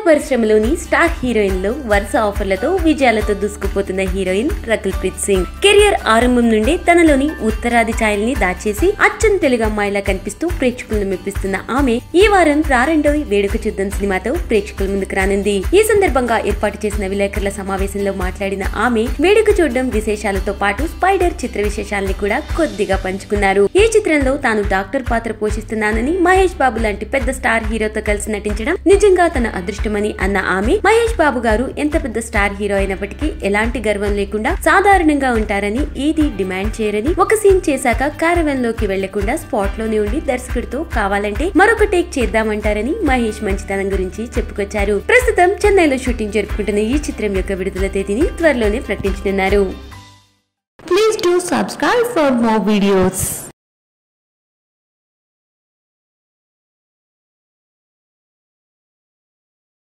పరిశ్రమలోని స్టార్ హీరోయిన్లో వరుస ఆఫర్లతో విజయాలతో దూసుకుపోతున్న హీరోయిన్ రకుల్ ప్రీత్ సింగ్. కెరియర్ ఆరంభం నుండే తనలోని ఉత్తరాది ఛాయల్ని దాచేసి అచ్చం తెలుగు అమ్మాయిలా కనిపిస్తూ ప్రేక్షకులను మెప్పిస్తున్న ఆమె ఈ వారం రారండోయ్ వేడుక చూద్దాం సినిమాతో ప్రేక్షకుల ముందుకు రానుంది. ఈ సందర్భంగా ఏర్పాటు చేసిన విలేకరుల సమావేశంలో మాట్లాడిన ఆమె వేడుక చూడడం విశేషాలతో పాటు స్పైడర్ చిత్ర విశేషాలని కూడా కొద్దిగా పంచుకున్నారు. ఈ చిత్రంలో తాను డాక్టర్ పాత్ర పోషిస్తున్నానని, మహేష్ బాబు లాంటి పెద్ద స్టార్ హీరోతో కలిసి నటించడం నిజంగా తన అదృష్టమని అన్న ఆమె, మహేష్ బాబు గారు ఎంత పెద్ద స్టార్ హీరో అయినప్పటికీ ఎలాంటి గర్వం లేకుండా సాధారణంగా ఉంటారని, ఏది డిమాండ్ చేయరని, ఒక సీన్ చేశాక క్యారవెన్ లోకి వెళ్లకుండా స్పాట్ లోనే ఉండి దర్శకుడితో కావాలంటే మరొక టేక్ చేద్దామంటారని మహేష్ మంచితనం గురించి చెప్పుకొచ్చారు. ప్రస్తుతం చెన్నైలో షూటింగ్ జరుపుకుంటున్న ఈ చిత్రం యొక్క విడుదల తేదీని త్వరలోనే ప్రకటించనున్నారు. Please do subscribe for more videos.